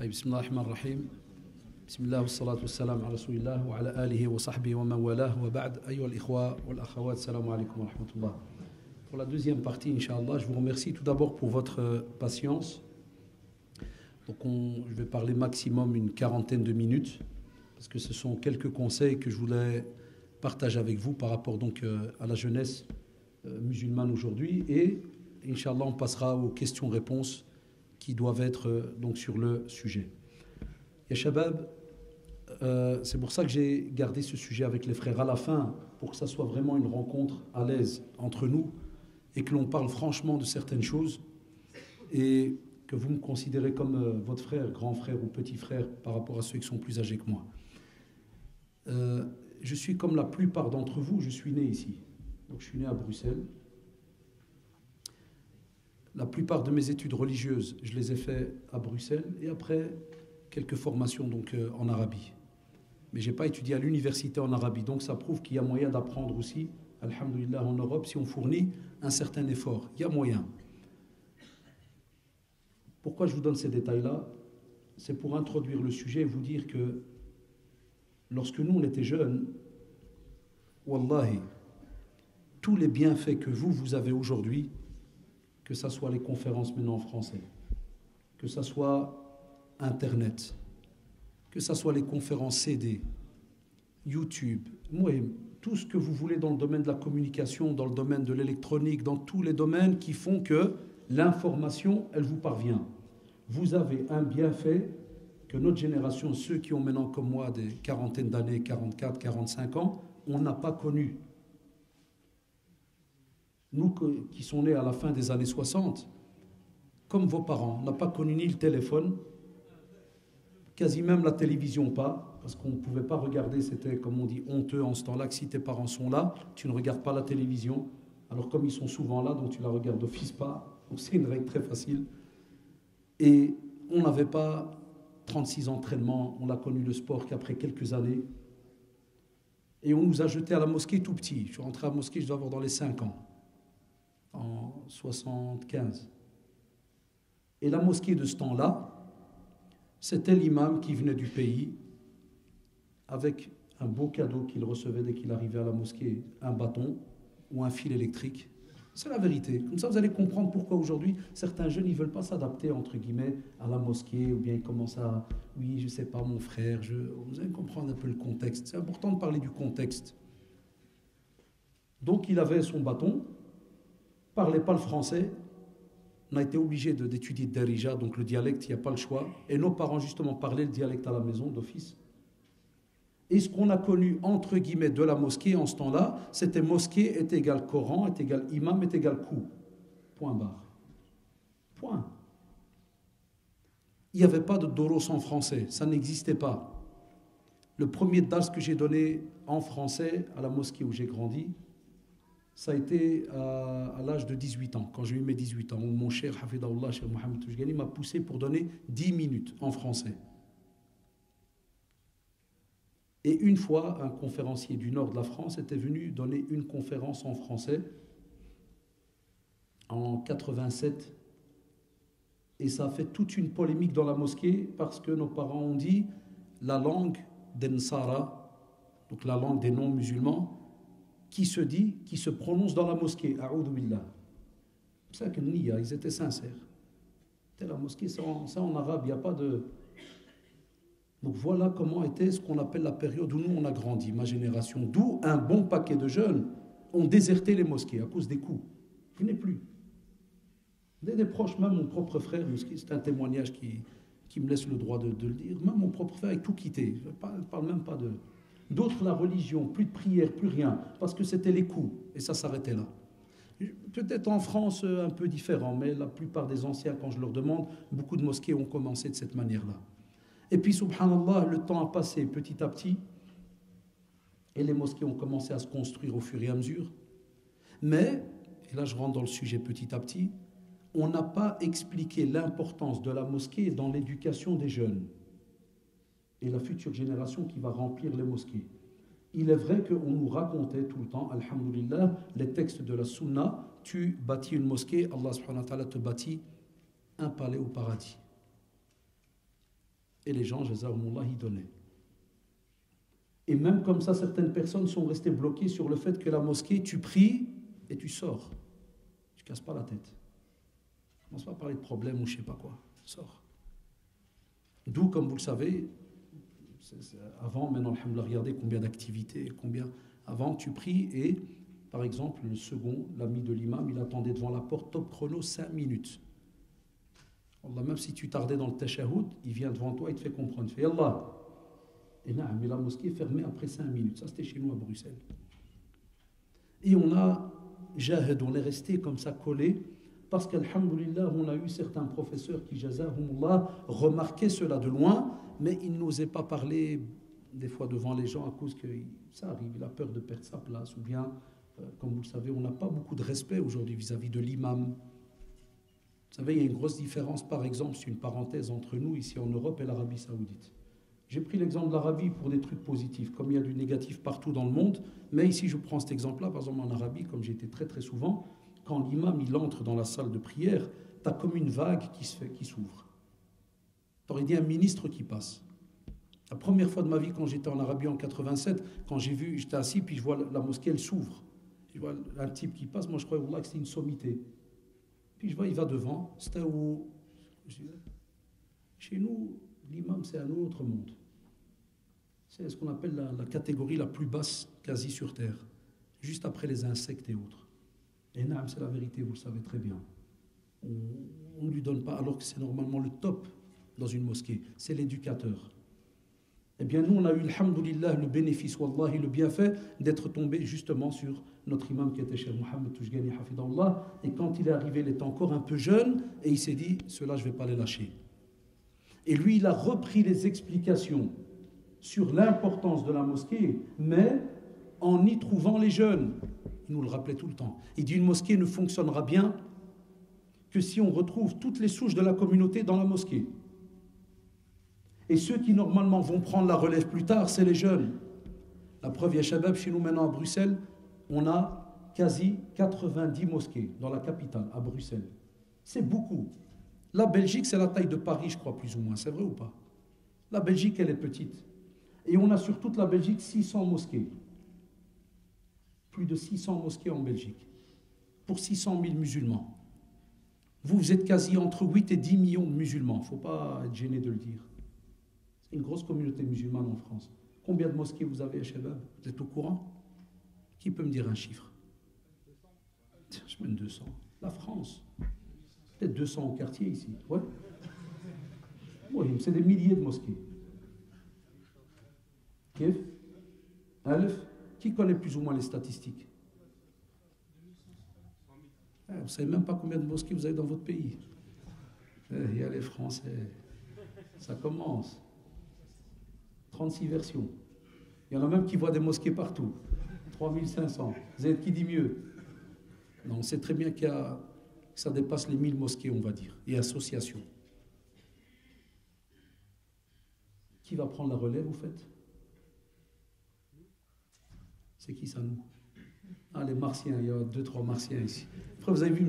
بسم الله الرحمن الرحيم بسم الله والصلاة والسلام على رسول الله وعلى آله وصحبه ومن والاه وبعد أيها الإخوة والأخوات السلام عليكم ورحمة الله. Pour la deuxième partie, Inch'Allah, je vous remercie tout d'abord pour votre patience. Donc je vais parler maximum une quarantaine de minutes parce que ce sont quelques conseils que je voulais partager avec vous par rapport donc à la jeunesse musulmane aujourd'hui et Inch'Allah on passera aux questions-réponses qui doivent être donc sur le sujet. Ya Shabab, c'est pour ça que j'ai gardé ce sujet avec les frères à la fin, pour que ça soit vraiment une rencontre à l'aise entre nous et que l'on parle franchement de certaines choses et que vous me considérez comme votre frère, grand frère ou petit frère par rapport à ceux qui sont plus âgés que moi. Je suis comme la plupart d'entre vous, je suis né ici. Donc je suis né à Bruxelles. La plupart de mes études religieuses, je les ai faites à Bruxelles et après quelques formations donc en Arabie. Mais je n'ai pas étudié à l'université en Arabie, donc ça prouve qu'il y a moyen d'apprendre aussi, alhamdoulilah, en Europe, si on fournit un certain effort. Il y a moyen. Pourquoi je vous donne ces détails-là? C'est pour introduire le sujet et vous dire que lorsque nous, on était jeunes, wallahi, tous les bienfaits que vous avez aujourd'hui, que ce soit les conférences maintenant en français, que ce soit Internet, que ce soit les conférences CD, YouTube, tout ce que vous voulez dans le domaine de la communication, dans le domaine de l'électronique, dans tous les domaines qui font que l'information, elle vous parvient. Vous avez un bienfait que notre génération, ceux qui ont maintenant comme moi des quarantaines d'années, 44, 45 ans, on n'a pas connu. Nous qui sommes nés à la fin des années 60, comme vos parents, on n'a pas connu ni le téléphone, quasi même la télévision pas, parce qu'on ne pouvait pas regarder, c'était comme on dit honteux en ce temps-là, que si tes parents sont là, tu ne regardes pas la télévision, alors comme ils sont souvent là, donc tu la regardes d'office pas, donc c'est une règle très facile. Et on n'avait pas 36 entraînements, on a connu le sport qu'après quelques années, et on nous a jetés à la mosquée tout petit. Je suis rentré à la mosquée, je dois avoir dans les 5 ans. En 75. Et la mosquée de ce temps-là, c'était l'imam qui venait du pays avec un beau cadeau qu'il recevait dès qu'il arrivait à la mosquée, un bâton ou un fil électrique. C'est la vérité. Comme ça, vous allez comprendre pourquoi aujourd'hui, certains jeunes, ils ne veulent pas s'adapter, entre guillemets, à la mosquée, ou bien ils commencent à, oui, je ne sais pas, mon frère, vous allez comprendre un peu le contexte. C'est important de parler du contexte. Donc, il avait son bâton, parlait pas le français, on a été obligé d'étudier Darija, donc le dialecte, il n'y a pas le choix. Et nos parents, justement, parlaient le dialecte à la maison d'office. Et ce qu'on a connu, entre guillemets, de la mosquée en ce temps-là, c'était mosquée est égal Coran, est égal imam, est égal coup. Point barre. Point. Il n'y avait pas de doros en français, ça n'existait pas. Le premier dars que j'ai donné en français à la mosquée où j'ai grandi, ça a été à l'âge de 18 ans, quand j'ai eu mes 18 ans, où mon cher Hafidahullah, cher Mohamed Toujgani, m'a poussé pour donner 10 minutes en français. Et une fois, un conférencier du nord de la France était venu donner une conférence en français en 87. Et ça a fait toute une polémique dans la mosquée parce que nos parents ont dit la langue des Nsara, donc la langue des non-musulmans, qui se dit, qui se prononce dans la mosquée. A'oudhu billah. C'est ça que Niya, ils étaient sincères. C'était la mosquée, ça en arabe, il n'y a pas de... Donc voilà comment était ce qu'on appelle la période où nous on a grandi, ma génération. D'où un bon paquet de jeunes ont déserté les mosquées à cause des coups. Vous venez plus. Des proches, même mon propre frère, c'est un témoignage qui me laisse le droit de le dire, même mon propre frère a tout quitté. Je ne parle même pas de... D'autres, la religion, plus de prière, plus rien, parce que c'était les coups, et ça s'arrêtait là. Peut-être en France, un peu différent, mais la plupart des anciens, quand je leur demande, beaucoup de mosquées ont commencé de cette manière-là. Et puis, subhanallah, le temps a passé petit à petit, et les mosquées ont commencé à se construire au fur et à mesure. Mais, et là je rentre dans le sujet petit à petit, on n'a pas expliqué l'importance de la mosquée dans l'éducation des jeunes et la future génération qui va remplir les mosquées. Il est vrai qu'on nous racontait tout le temps, alhamdoulilah, les textes de la sunna, tu bâtis une mosquée, Allah subhanahu wa ta'ala te bâtit un palais au paradis. Et les gens, jazakumullah, y donnaient. Et même comme ça, certaines personnes sont restées bloquées sur le fait que la mosquée, tu pries et tu sors. Tu ne casses pas la tête. On ne commence pas à parler de problème ou je ne sais pas quoi. Sors. D'où, comme vous le savez, avant, maintenant, alhamdoulilah, regardez combien d'activités, combien. Avant, tu pries et, par exemple, le second, l'ami de l'imam, il attendait devant la porte, top chrono, 5 minutes. Allah, même si tu tardais dans le tashahoud, il vient devant toi et te fait comprendre. Il fait Allah. Et non, mais la mosquée est fermée après 5 minutes. Ça, c'était chez nous à Bruxelles. Et on a jahed, on est resté comme ça collé, parce qu'alhamdoulilah, on a eu certains professeurs qui, jazahumullah, remarquaient cela de loin, mais ils n'osaient pas parler des fois devant les gens à cause que ça arrive, il a peur de perdre sa place, ou bien, comme vous le savez, on n'a pas beaucoup de respect aujourd'hui vis-à-vis de l'imam. Vous savez, il y a une grosse différence, par exemple, c'est une parenthèse entre nous, ici en Europe et l'Arabie Saoudite. J'ai pris l'exemple de l'Arabie pour des trucs positifs, comme il y a du négatif partout dans le monde, mais ici je prends cet exemple-là, par exemple en Arabie, comme j'ai été très très souvent, quand l'imam il entre dans la salle de prière, tu as comme une vague qui s'ouvre. Tu aurais dit un ministre qui passe. La première fois de ma vie quand j'étais en Arabie en 87, quand j'étais assis, puis je vois la mosquée, elle s'ouvre. Je vois un type qui passe, moi je croyais que c'était une sommité. Puis je vois, il va devant, c'était où... Chez nous, l'imam c'est un autre monde. C'est ce qu'on appelle la catégorie la plus basse quasi sur Terre, juste après les insectes et autres. Et naam, c'est la vérité, vous le savez très bien. On ne lui donne pas, alors que c'est normalement le top dans une mosquée, c'est l'éducateur. Eh bien, nous, on a eu, alhamdoulilah, le bénéfice, wallahi, le bienfait d'être tombé justement sur notre imam qui était Cheikh Mohamed Toujgani, hafidallah. Et quand il est arrivé, il était encore un peu jeune et il s'est dit, ceux-là, je ne vais pas les lâcher. Et lui, il a repris les explications sur l'importance de la mosquée, mais en y trouvant les jeunes. Il nous le rappelait tout le temps. Il dit, une mosquée ne fonctionnera bien que si on retrouve toutes les souches de la communauté dans la mosquée. Et ceux qui normalement vont prendre la relève plus tard, c'est les jeunes. La preuve, il y a Shabab, chez nous maintenant à Bruxelles, on a quasi 90 mosquées dans la capitale, à Bruxelles. C'est beaucoup. La Belgique, c'est la taille de Paris, je crois, plus ou moins. C'est vrai ou pas? La Belgique, elle est petite. Et on a sur toute la Belgique 600 mosquées. Plus de 600 mosquées en Belgique. Pour 600 000 musulmans. Vous êtes quasi entre 8 et 10 millions de musulmans. Il ne faut pas être gêné de le dire. C'est une grosse communauté musulmane en France. Combien de mosquées vous avez à Shabab? Vous êtes au courant? Qui peut me dire un chiffre? Je mène 200. La France. Peut-être 200 au quartier ici. Ouais. Oui, c'est des milliers de mosquées. Kif? Alef? Qui connaît plus ou moins les statistiques? Vous ne savez même pas combien de mosquées vous avez dans votre pays. Il y a les Français. Ça commence. 36 versions. Il y en a même qui voient des mosquées partout. 3500. Vous êtes qui dit mieux? Non, on sait très bien que ça dépasse les 1000 mosquées, on va dire, et associations. Qui va prendre la relève, vous faites? C'est qui ça, nous? Ah, les Martiens, il y a 2-3 Martiens ici. Après, vous avez vu,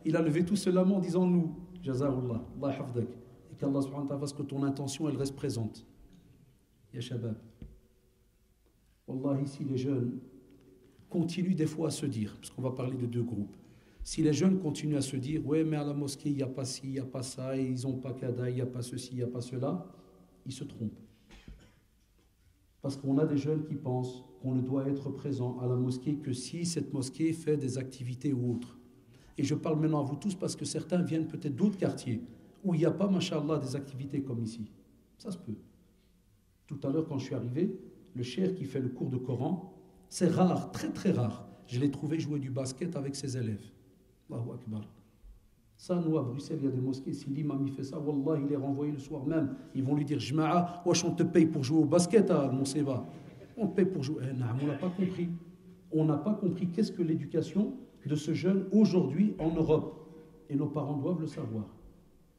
il a levé tout cela en disant nous. Jazahullah, Allah hafdak. Et qu'Allah subhanahu wa ta'ala fasse que ton intention, elle reste présente. Ya Shabab. Wallah, ici, les jeunes continuent des fois à se dire, parce qu'on va parler de deux groupes. Si les jeunes continuent à se dire, ouais, mais à la mosquée, il n'y a pas ci, il n'y a pas ça, et ils n'ont pas qu'ada, il n'y a pas ceci, il n'y a pas cela, ils se trompent. Parce qu'on a des jeunes qui pensent qu'on ne doit être présent à la mosquée que si cette mosquée fait des activités ou autres. Et je parle maintenant à vous tous parce que certains viennent peut-être d'autres quartiers où il n'y a pas, mashallah, des activités comme ici. Ça se peut. Tout à l'heure, quand je suis arrivé, le cheikh qui fait le cours de Coran, c'est rare, très très rare. Je l'ai trouvé jouer du basket avec ses élèves. Allahu Akbar. Ça, nous, à Bruxelles, il y a des mosquées. Si l'imam fait ça, wallah, il est renvoyé le soir même. Ils vont lui dire, Jma'a, wesh, on te paye pour jouer au basket à Monseva. On te paye pour jouer. Non, on n'a pas compris. On n'a pas compris qu'est-ce que l'éducation de ce jeune aujourd'hui en Europe. Et nos parents doivent le savoir.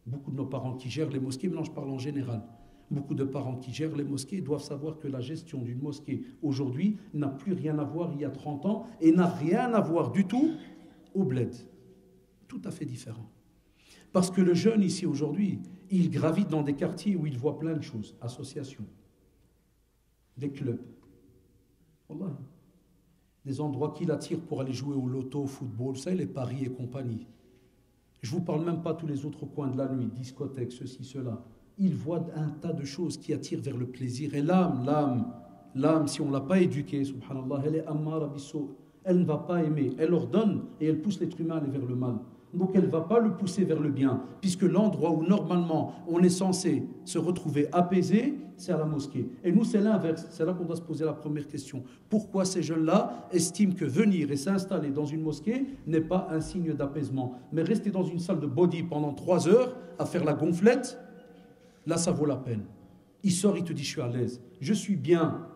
Beaucoup de nos parents qui gèrent les mosquées, maintenant je parle en général, beaucoup de parents qui gèrent les mosquées doivent savoir que la gestion d'une mosquée aujourd'hui n'a plus rien à voir il y a 30 ans et n'a rien à voir du tout au bled. Tout à fait différent. Parce que le jeune ici aujourd'hui, il gravite dans des quartiers où il voit plein de choses, associations, des clubs, Wallah. Des endroits qui l'attirent pour aller jouer au loto, au football, ça, les paris et compagnie. Je ne vous parle même pas tous les autres coins de la nuit, discothèques, ceci, cela. Il voit un tas de choses qui attirent vers le plaisir. Et l'âme, si on ne l'a pas éduquée, subhanallah, elle est ammara bisso. Elle ne va pas aimer. Elle ordonne et elle pousse l'être humain à aller vers le mal. Donc elle ne va pas le pousser vers le bien, puisque l'endroit où normalement on est censé se retrouver apaisé, c'est à la mosquée. Et nous, c'est l'inverse. C'est là qu'on doit se poser la première question. Pourquoi ces jeunes-là estiment que venir et s'installer dans une mosquée n'est pas un signe d'apaisement? Mais rester dans une salle de body pendant 3 heures à faire la gonflette, là, ça vaut la peine. Il sort, il te dit, je suis à l'aise, je suis bien.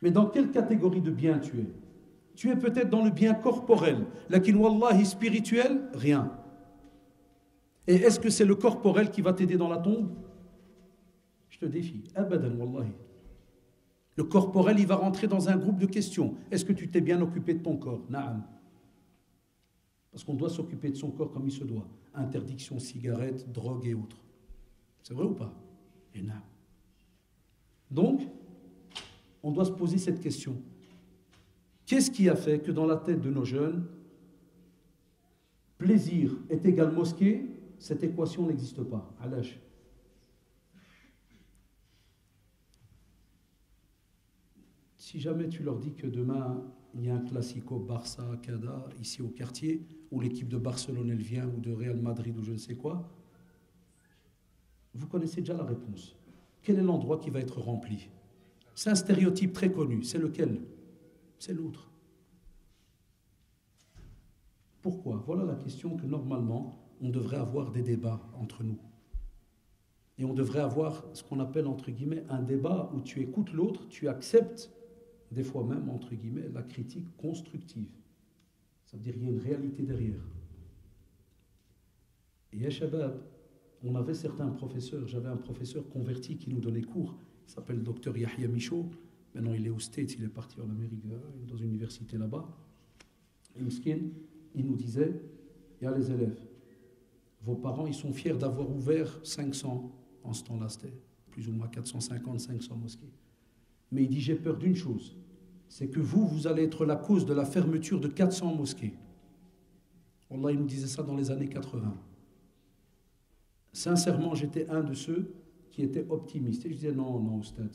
Mais dans quelle catégorie de bien tu es? Tu es peut-être dans le bien corporel, lakin wallahi spirituel, rien. Et est-ce que c'est le corporel qui va t'aider dans la tombe? Je te défie, abadan wallahi. Le corporel, il va rentrer dans un groupe de questions. Est-ce que tu t'es bien occupé de ton corps? Naam. Parce qu'on doit s'occuper de son corps comme il se doit. Interdiction, cigarettes, drogue et autres. C'est vrai ou pas? Et naam. Donc, on doit se poser cette question. Qu'est-ce qui a fait que dans la tête de nos jeunes, plaisir est égal mosquée? Cette équation n'existe pas. Alash. Si jamais tu leur dis que demain, il y a un classico Barça-Cada ici au quartier, où l'équipe de Barcelone elle vient, ou de Real Madrid, ou je ne sais quoi, vous connaissez déjà la réponse. Quel est l'endroit qui va être rempli? C'est un stéréotype très connu. C'est lequel? C'est l'autre. Pourquoi? Voilà la question que normalement, on devrait avoir des débats entre nous. Et on devrait avoir ce qu'on appelle, entre guillemets, un débat où tu écoutes l'autre, tu acceptes, des fois même, entre guillemets, la critique constructive. Ça veut dire qu'il y a une réalité derrière. Et à Shabab, on avait certains professeurs, j'avais un professeur converti qui nous donnait cours, il s'appelle Dr Yahya Michaud. Maintenant, il est aux States, il est parti en Amérique, dans une université là-bas. Et Mskin, il nous disait, il y a les élèves, vos parents, ils sont fiers d'avoir ouvert 500, en ce temps-là, c'était plus ou moins 450, 500 mosquées. Mais il dit, j'ai peur d'une chose, c'est que vous allez être la cause de la fermeture de 400 mosquées. Wallah, il nous disait ça dans les années 80. Sincèrement, j'étais un de ceux qui étaient optimistes. Et je disais, non, Ustad,